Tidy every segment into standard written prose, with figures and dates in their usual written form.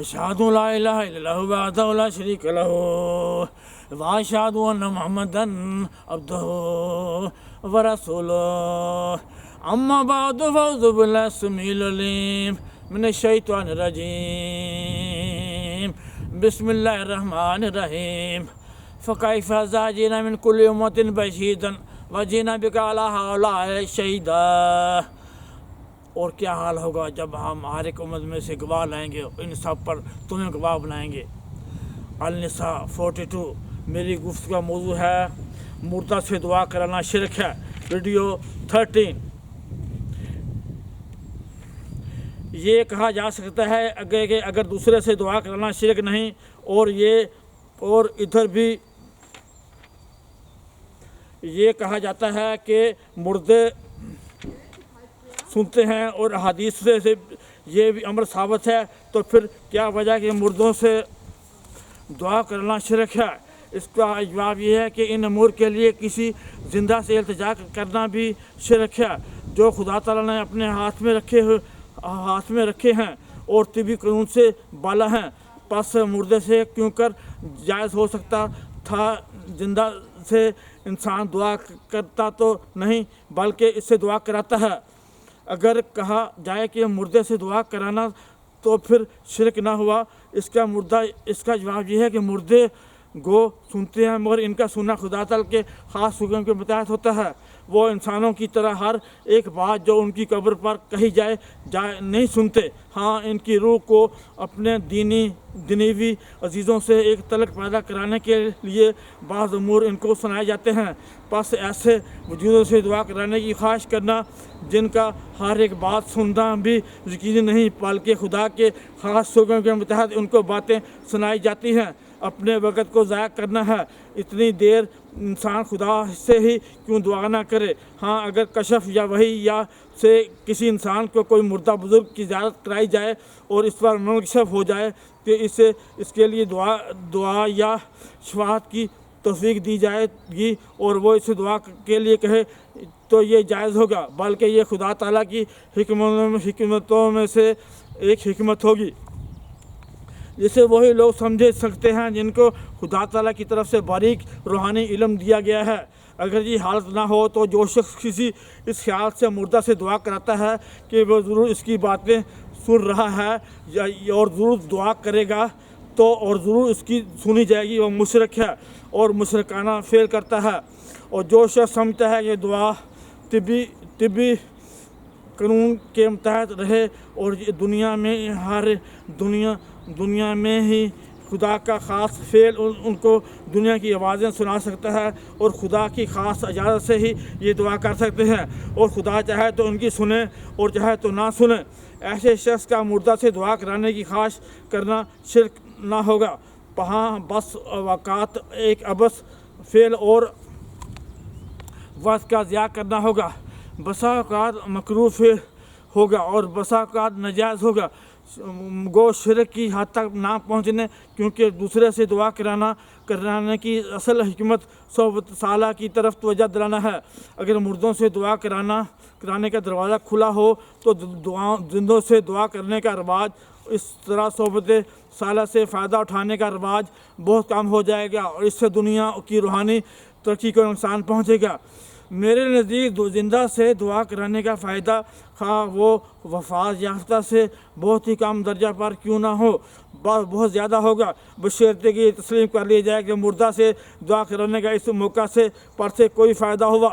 اشہدو لا الہ الا اللہ وحدہ لا شریک لہ واشہدو ان محمدًا عبدہ ورسولہ اما بعد فاعوذ باللہ السمیع العلیم من الشیطان الرجیم بسم اللہ الرحمن الرحیم فکیف اذا جئنا من کل امۃ بشہیدا وجئنا بک علی ہؤلاء شہیدا۔ اور کیا حال ہوگا جب ہم ہر ایک امت میں سے گواہ لائیں گے، ان سب پر تمہیں گواہ بنائیں گے۔ النساء 42۔ میری گفتگو کا موضوع ہے مردہ سے دعا کرانا شرک ہے۔ ویڈیو 13۔ یہ کہا جا سکتا ہے کہ اگر دوسرے سے دعا کرانا شرک نہیں، اور ادھر بھی یہ کہا جاتا ہے کہ مردے سنتے ہیں اور حدیث سے یہ بھی امر ثابت ہے، تو پھر کیا وجہ کہ مردوں سے دعا کرنا شرک ہے؟ اس کا جواب یہ ہے کہ ان امور کے لیے کسی زندہ سے التجا کرنا بھی شرک ہے جو خدا تعالیٰ نے اپنے ہاتھ میں رکھے ہیں اور طبی قانون سے بالا ہیں۔ پس مردے سے کیوں کر جائز ہو سکتا تھا؟ زندہ سے انسان دعا کرتا تو نہیں بلکہ اس سے دعا کراتا ہے۔ اگر کہا جائے کہ مردے سے دعا کرانا تو پھر شرک نہ ہوا، اس کا جواب یہ ہے کہ مردے گو سنتے ہیں، مگر ان کا سننا خدا تعالیٰ کے خاص حکم کے متحد ہوتا ہے۔ وہ انسانوں کی طرح ہر ایک بات جو ان کی قبر پر کہی جائے نہیں سنتے۔ ہاں، ان کی روح کو اپنے دنیوی عزیزوں سے ایک تعلق پیدا کرانے کے لیے بعض امور ان کو سنائے جاتے ہیں۔ پس ایسے وجودوں سے دعا کرانے کی خواہش کرنا جن کا ہر ایک بات سننا بھی یقینی نہیں، بلکہ خدا کے خاص حکم کے متحد ان کو باتیں سنائی جاتی ہیں، اپنے وقت کو ضائع کرنا ہے۔ اتنی دیر انسان خدا سے ہی کیوں دعا نہ کرے؟ ہاں، اگر کشف یا وحی یا سے کسی انسان کو کوئی مردہ بزرگ کی زیارت کرائی جائے اور اس پر منکشف ہو جائے تو اس کے لیے دعا یا شفاعت کی توفیق دی جائے گی اور وہ اسے دعا کے لیے کہے تو یہ جائز ہوگا، بلکہ یہ خدا تعالیٰ کی حکمتوں میں سے ایک حکمت ہوگی جسے وہی لوگ سمجھ سکتے ہیں جن کو خدا تعالیٰ کی طرف سے باریک روحانی علم دیا گیا ہے۔ اگر یہ حالت نہ ہو تو جو شخص کسی اس خیال سے مردہ سے دعا کراتا ہے کہ وہ ضرور اس کی باتیں سن رہا ہے اور ضرور دعا کرے گا اور ضرور اس کی سنی جائے گی، وہ مشرک ہے اور مشرکانہ فعل کرتا ہے۔ اور جو شخص سمجھتا ہے کہ دعا طبی قانون کے متحد رہے اور دنیا میں ہی خدا کا خاص فعل ان کو دنیا کی آوازیں سنا سکتا ہے اور خدا کی خاص اجازت سے ہی یہ دعا کر سکتے ہیں، اور خدا چاہے تو ان کی سنیں اور چاہے تو نہ سنیں، ایسے شخص کا مردہ سے دعا کرانے کی خواہش کرنا شرک نہ ہوگا۔ ہاں، بس اوقات ایک ابس فعل اور وقت کا ضیاع کرنا ہوگا، بسا اوقات مکروہ فعل ہوگا اور بسا اوقات ناجائز ہوگا، گو شرک کی حد تک نہ پہنچنے، کیونکہ دوسرے سے دعا کرانے کی اصل حکمت صحبت صالحہ کی طرف توجہ دلانا ہے۔ اگر مردوں سے دعا کرانے کا دروازہ کھلا ہو تو زندوں سے دعا کرنے کا رواج، اس طرح صحبت صالحہ سے فائدہ اٹھانے کا رواج بہت کم ہو جائے گا اور اس سے دنیا کی روحانی ترقی کو نقصان پہنچے گا۔ میرے نزدیک زندہ سے دعا کرانے کا فائدہ خواہ وہ وفات یافتہ سے بہت ہی کم درجہ پر کیوں نہ ہو، بہت زیادہ ہوگا، بشرطیکہ کہ یہ تسلیم کر لیا جائے کہ مردہ سے دعا کرانے کا اس موقع پر سے کوئی فائدہ ہوا۔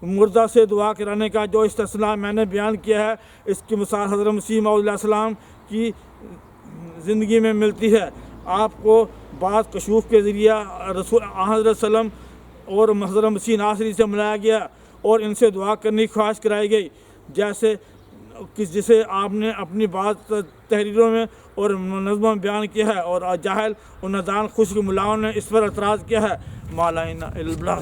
مردہ سے دعا کرانے کا جو استثناء میں نے بیان کیا ہے، اس کی مثال حضرت مسیح موعود علیہ السلام کی زندگی میں ملتی ہے۔ آپ کو بعض کشوف کے ذریعہ رسول حضرت وسلم اور حضرت مسیح ناصری سے ملایا گیا اور ان سے دعا کرنے کی خواہش کرائی گئی، جسے آپ نے اپنی بعض تحریروں میں اور نظموں میں بیان کیا ہے، اور جاہل اور نادان خشک ملاؤں نے اس پر اعتراض کیا ہے۔ ما علینا الا البلاغ۔